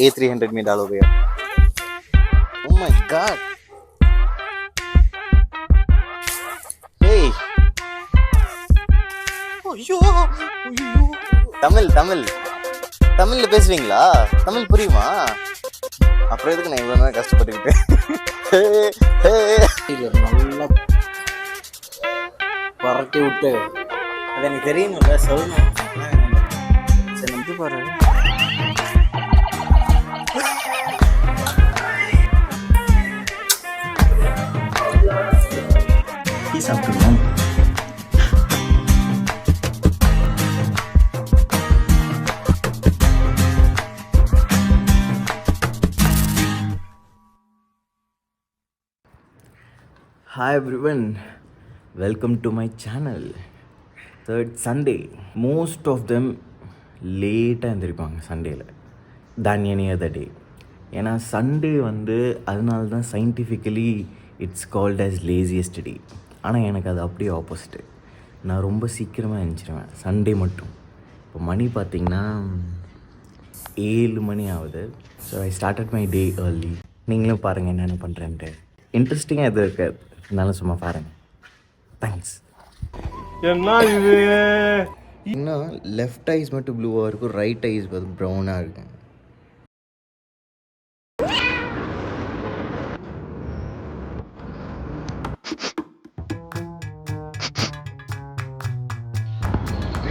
ये 300 में डालो भैया। Oh my God! Hey! ஐயோ ஐயோ தமிழ் தமிழ் தமிழ்ல பேசுவீங்களா? தமிழ் புரியுமா? அப்புறம் எதுக்கு நான் இவ்வளோ நேரம் கஷ்டப்பட்டுக்கிட்டேன்? நல்லா பரட்டி விட்டு அது எனக்கு தெரியணும்ல, சொல்லணும். சரி நம்பி பாரு. சாப்பிடுவோம். Hi everyone, welcome to my channel. Third Sunday. Most of them லேட்டாக எழுந்திருப்பாங்க சண்டேயில் than any other day. ஏன்னா சண்டே வந்து அதனால தான் scientifically it's called as laziest day. ஆனால் எனக்கு அது அப்படியே ஆப்போசிட்டு. நான் ரொம்ப சீக்கிரமாக எழுந்திருவேன் சண்டே மட்டும். இப்போ மணி பார்த்திங்கன்னா 7 மணி ஆகுது. So I started my day early. நீங்களும் பாருங்கள் என்னென்ன பண்ணுறேன்ட்டு. இன்ட்ரெஸ்டிங்காக எதுவும் இருக்காது, இருந்தாலும் சும்மா பாருங்கள். தேங்க்ஸ். என்ன இது? இன்னும் லெஃப்ட் ஐஸ் மட்டும் ப்ளூவாக இருக்கும், ரைட் ஐஸ் வந்து ப்ரௌனாக இருக்கும்.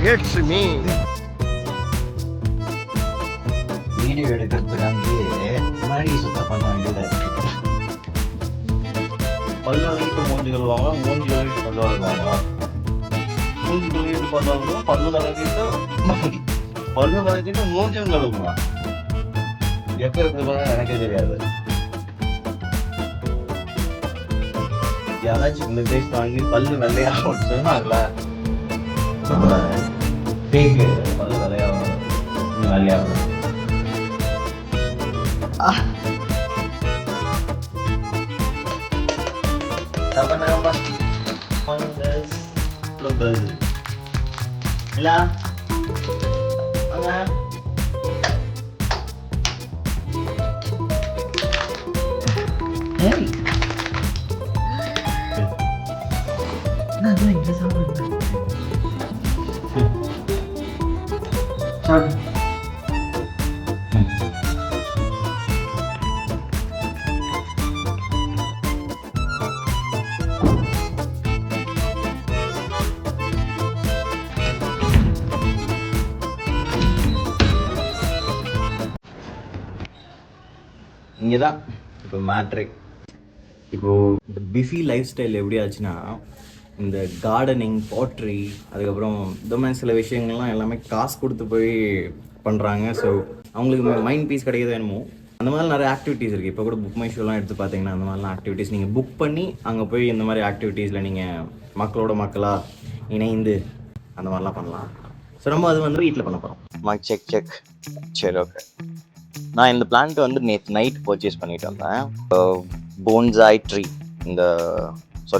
It's me. வீடியோ எடுக்கிறதுக்காண்டியே முன்னாடி சுத்தம் பண்ண வேண்டியதாக இருக்கு. பல்லு வரைக்கும் மூஞ்சி கழுவாங்க, மூஞ்சி வரைக்கும் பல்லு வளர்க்குவாங்க. மூஞ்சி கழுவிட்டு பண்ணாலும் பல்லு வளர்க்கிட்டு மூஞ்சும் கழுவுங்க. எப்போ இருக்கிறது எனக்கே தெரியாது. யாராச்சும் இந்த டேஸ்ட் வாங்கி பல்லு வெள்ளையாக சொன்னாங்களா? பேக்கு பல்லு வெள்ளையாக வெள்ளையாக apa nama Mondes Global Mila mana hey nah gue ini sama sorry இங்கே தான் இப்போ மேட்ரே. இப்போது இந்த பிஸி லைஃப் ஸ்டைல் எப்படி ஆச்சுன்னா, இந்த கார்டனிங், பாட்ரி, அதுக்கப்புறம் இந்த மாதிரி சில விஷயங்கள்லாம் எல்லாமே காசு கொடுத்து போய் பண்ணுறாங்க. ஸோ அவங்களுக்கு மைண்ட் பீஸ் கிடையாது வேணுமோ. அந்த மாதிரி நிறைய ஆக்டிவிட்டீஸ் இருக்குது. இப்போ கூட புக் மை ஷோலாம் எடுத்து பார்த்தீங்கன்னா அந்த மாதிரிலாம் ஆக்டிவிட்டீஸ் நீங்கள் புக் பண்ணி அங்கே போய் இந்த மாதிரி ஆக்டிவிட்டீஸில் நீங்கள் மக்களோட மக்களாக இணைந்து அந்த மாதிரிலாம் பண்ணலாம். ஸோ நம்ம அது வந்து வீட்டில் பண்ண போகிறோம். செக் சரி, ஓகே. நான் இந்த பிளான்ட் வந்து நேற்று நைட் பர்ச்சேஸ் பண்ணிட்டு வந்தேன். Bonsai tree.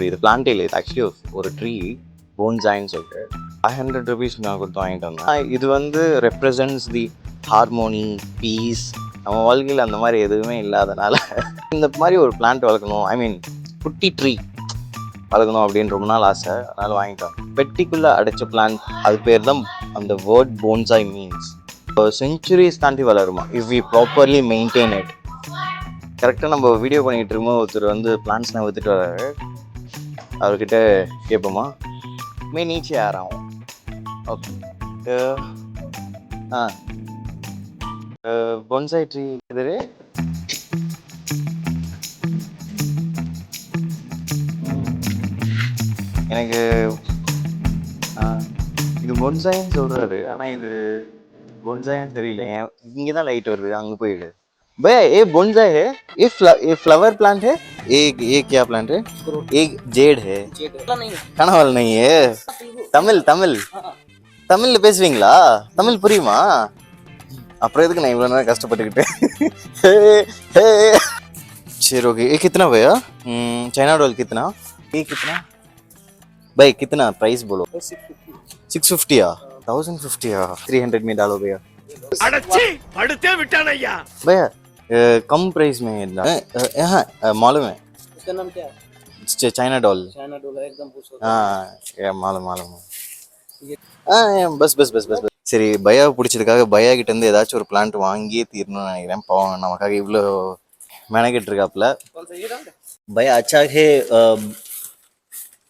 இது பிளான்ட்டே இல்லை, இது ஆக்சுவலி ஒரு ட்ரீ, போன்சாயின்னு சொல்லிட்டு 500 rupees நான் கொடுத்து வாங்கிட்டு வந்தேன். இது வந்து ரெப்ரசன்ட்ஸ் தி ஹார்மோனி, பீஸ். நம்ம வாழ்க்கையில் அந்த மாதிரி எதுவுமே இல்லாதனால இந்த மாதிரி ஒரு பிளான்ட் வளர்க்கணும், ஐ மீன் குட்டி ட்ரீ வளர்க்கணும் அப்படின்னு ரொம்ப நாள் ஆசை. அதனால் வாங்கிட்டோம். பெட்டிக்குள்ளே அடைச்ச பிளான்ட், அது பேர் தான் அந்த வேர்ட் போன்சாய் மீன்ஸ். செஞ்சுரிஸ் தாண்டி வளருமா if we properly maintain it. கரெக்டாக நம்ம வீடியோ பண்ணிகிட்டு இருக்கும்போது ஒருத்தர் வந்து பிளான்ட்ஸ்லாம் விற்றுட்டு வர்றாரு. அவர்கிட்ட கேட்போமா, மே நீச்சே ஆறாகும். ஓகே, பொன்சாய் ட்ரீ எதிரே எனக்கு இது பொன்சாயின்னு சொல்கிறாரு, ஆனால் இது बोनसाई தெரியல. இங்கே தான் லைட் வருது, அங்கே போயிடு. भैया ये बोनसाई है, ये फ्लावर प्लांट है, ये क्या प्लांट है? एक जेड है, கனவால் नहीं है. தமிழ் தமிழ் தமிழ்ல பேசுவீங்களா? தமிழ் புரியுமா? அப்புறம் எதுக்கு நான் இவ்வளோ நேரம் கஷ்டப்பட்டுக்கிட்டேன்? சரி ओके. ये कितना भैया? चाइना डॉल कितना? ये कितना भाई, कितना प्राइस बोलो? 650 1050 300 में डालो भैया. भैया कम प्राइस में इतना यहाँ मालूम है इसका नाम क्या है? चाइना डॉल चाइना डोला एकदम पूछो। हाँ ये मालूम मालूम பஸ் பஸ் பஸ் பஸ் சரி பயா பிடிச்சதுக்காக பயா கிட்ட இருந்து ஏதாச்சும் ஒரு பிளான்ட் வாங்கியே தீரணும்னு நினைக்கிறேன் பாவம் நமக்காக இவ்வளோ மெனக்கிட்டு இருக்காப்புல பயா அச்சாகே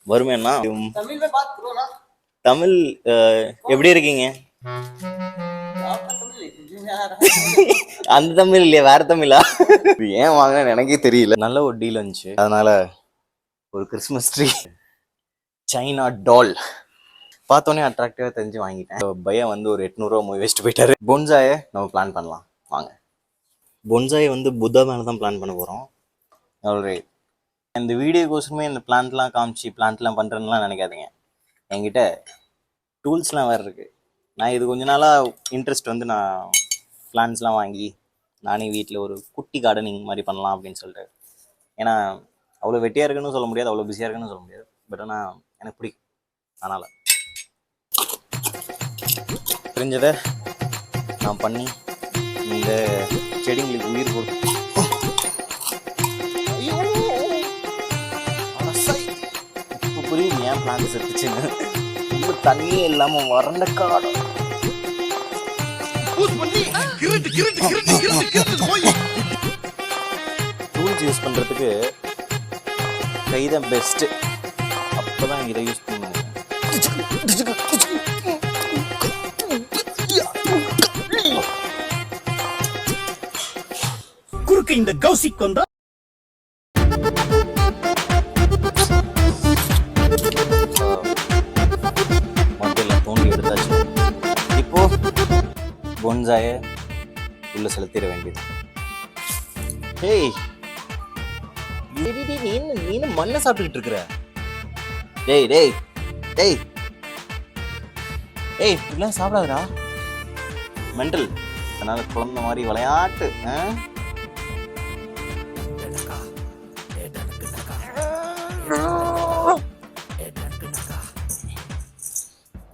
வருமேண்ணா तमिल में बात करो ना। தமிழ் எப்படி இருக்கீங்க आपका तमिल है, मुझे नहीं आ रहा। அந்த தமிழ் இல்லையா வேற தமிழா இது ஏன் வாங்கினேன்னு எனக்கே தெரியல நல்ல ஒரு டீல் வந்துச்சு அதனால ஒரு கிறிஸ்மஸ் ட்ரீ சைனா டால் பார்த்தோன்னே அட்ராக்டிவாக தெரிஞ்சு வாங்கிட்டேன் பையன் வந்து ஒரு 800 ரூபா மூவி வச்சுட்டு போயிட்டாரு பொன்சாயை நம்ம பிளான் பண்ணலாம் வாங்க பொன்சாயை வந்து புத்தா மேலே தான் பிளான் பண்ண போகிறோம் ஆல்ரைட் இந்த வீடியோக்கோசரமே இந்த பிளான்ட்லாம் காமிச்சு பிளான்ட்லாம் பண்ணுறேன்னுலாம் நினைக்காதீங்க என்கிட்ட டூல்ஸ்லாம் வேறு இருக்குது நான் இது கொஞ்ச நாளாக இன்ட்ரெஸ்ட் வந்து நான் பிளான்ட்ஸ்லாம் வாங்கி நானே வீட்டில் ஒரு குட்டி கார்டனிங் மாதிரி பண்ணலாம் அப்படின்னு சொல்லிட்டு ஏன்னா அவ்வளோ வெட்டியாக இருக்குன்னு சொல்ல முடியாது அவ்வளோ பிஸியாக இருக்குன்னு சொல்ல முடியாது பட் ஆனால் எனக்கு பிடிக்கும் அதனால் தெரிஞ்சதை நான் பண்ணி இந்த செடிங்களுக்கு உயிர் கொடுத்து இப்போ புரியுது ஏன் பிளான்ட் செத்துச்சுன்னு ரொம்ப தண்ணியே இல்லாமல் வறண்ட காடு டூல்ஸ் யூஸ் பண்ணுறதுக்கு கைதான் பெஸ்ட்டு அப்போ தான் இதை யூஸ் பண்ணுவேன் குறுக்கு இந்த கௌசிக் வந்தா மொத்தம் தோண்டி எடுத்தாச்சு இப்போ பொன்சாயை உள்ள செலுத்திட வேண்டியது ஏய் நீ மண்ணை சாப்பிட்டுக்கிட்டு இருக்கிற டேய் டேய் டேய் ஏய் இப்படிலாம் சாப்பிடாதடா மெண்டல் அதனால குழந்தை மாதிரி விளையாட்டு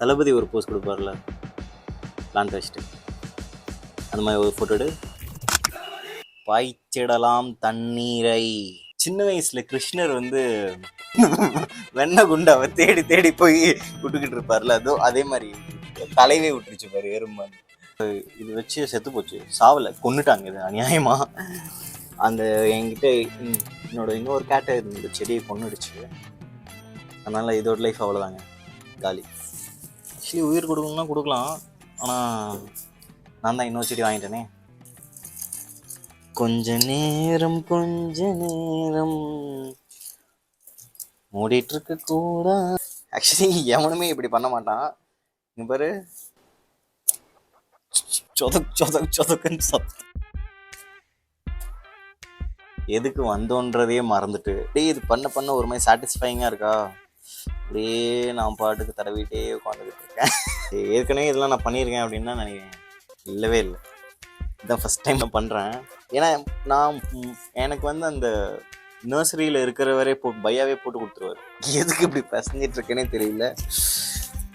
தளபதி ஒரு போஸ்ட் கொடுப்பார்ல பிளான்ட் வச்சுட்டு அந்த மாதிரி ஒரு ஃபோட்டோ எடு பாய்ச்சிடலாம் தண்ணீரை சின்ன வயசுல கிருஷ்ணர் வந்து வெண்ணெய் குண்டாவை தேடி தேடி போய் விட்டுக்கிட்டு இருப்பார்ல அதோ அதே மாதிரி தலைவே விட்டுருச்சு பாரு எறும்பான் இது வச்சு செத்து போச்சு சாவலை கொன்னுட்டாங்க இது அநியாயமா அந்த என்கிட்ட என்னோட இன்னொரு கேட்டை இந்த செடியை கொன்னுடுச்சு அதனால இதோட லைஃப் அவ்வளோதாங்க காலி ஆக்சுவலி உயிர் கொடுக்கணும்னா கொடுக்கலாம் ஆனால் நான் தான் இன்னொரு செடி வாங்கிட்டேனே கொஞ்ச நேரம் மூடிட்டு இருக்க கூட ஆக்சுவலி எவனுமே இப்படி பண்ண மாட்டான் இங்க பாரு சொதக்குன்னு சத்தம் எதுக்கு வந்தோன்றதையே மறந்துட்டு அப்படியே இது பண்ண ஒரு மாதிரி சாட்டிஸ்ஃபைங்காக இருக்கா அப்படியே நான் பாட்டுக்கு தடவிட்டே உட்காந்துக்கிட்டு இருக்கேன் ஏற்கனவே இதெல்லாம் நான் பண்ணியிருக்கேன் அப்படின்னு தான் நினைக்கிறேன் இல்லவே இல்லை இதுதான் ஃபஸ்ட் டைம் நான் பண்ணுறேன் ஏன்னா நான் எனக்கு வந்து அந்த நர்சரியில் இருக்கிறவரே பையாவே போட்டு கொடுத்துருவார் எதுக்கு இப்படி பசஞ்சிட்டு இருக்கேனே தெரியல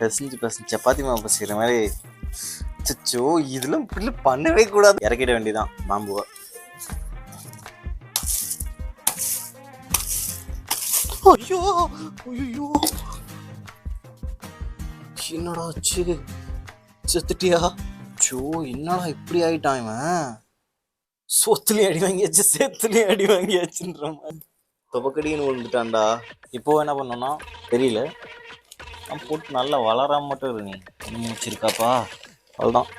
பசஞ்சு சப்பாத்தி மாவு பசிக்கிற மாதிரி சச்சோ இதெல்லாம் இப்படி பண்ணவே கூடாது இறக்கிட வேண்டியதான் பாம்புவா ஐயோ ஐயோ என்னடா ஆச்சு செத்துட்டியா சோ என்னடா இப்படி ஆயிட்டான் இவன் சொத்துலயும் அடி வாங்கியாச்சு சேத்துலயும் அடி வாங்கியாச்சுன்ற மாதிரி துபக்கடின்னு விழுந்துட்டான்டா இப்போ என்ன பண்ணோம்னா தெரியல நான் போட்டு நல்லா வளராம மட்டும் இரு நீ முடிச்சிருக்காப்பா அவ்வளோதான்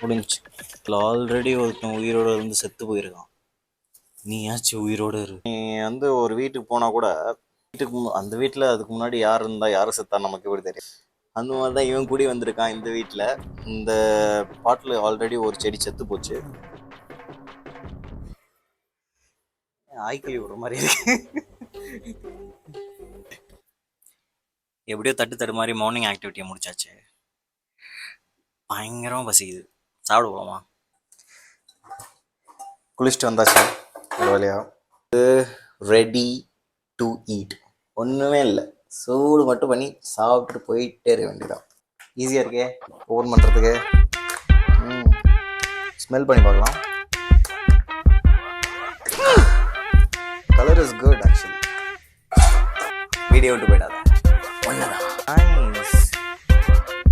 முடிஞ்சிச்சு இல்லை ஆல்ரெடி ஒருத்தன் உயிரோடு இருந்து செத்து போயிருக்கான் நீயாச்சும் உயிரோடு இரு நீ வந்து ஒரு வீட்டுக்கு போனால் கூட அந்த வீட்டில் அதுக்கு முன்னாடி யார் இருந்தா யார் செத்தா நமக்கு எப்படி தெரியும் அந்த மாதிரி தான் இவன் கூடி வந்திருக்கான் இந்த வீட்டில் இந்த பாட்டில் ஆல்ரெடி ஒரு செடி செத்து போச்சு ஆய்க்கழி விடுற மாதிரி இருக்கு எப்படியோ தட்டு மாதிரி மார்னிங் ஆக்டிவிட்டியை முடிச்சாச்சு பயங்கரமாக பசிக்குது சாப்பிட போகலாமா குளிச்சுட்டு வந்தாச்சு ஒரு வழியா ரெடி டு ஈட் ஒன்றுமே இல்லை சூடு மட்டும் பண்ணி சாப்பிட்டுட்டு போயிட்டே இருக்க வேண்டியதான் ஈஸியாக இருக்கே ஓப்பன் பண்ணுறதுக்கு ஸ்மெல் பண்ணி பார்க்கலாம். Colour is good actually. Video விட்டு போயிடாத. நைஸ்.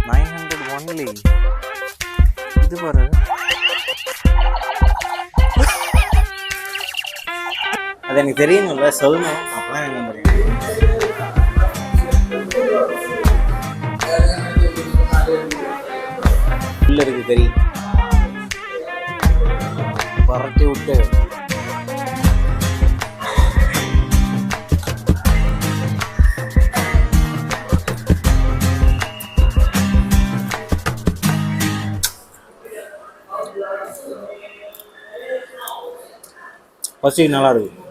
900 ஒன்லி. இது பாரு. அது எனக்கு தெரியணும்ல, சொல்லணும். அப்பதான் என்ன பண்ணுறது. உள்ள இருக்கு கறி. பரட்டி விட்டு பசி நல்லா இருக்கு.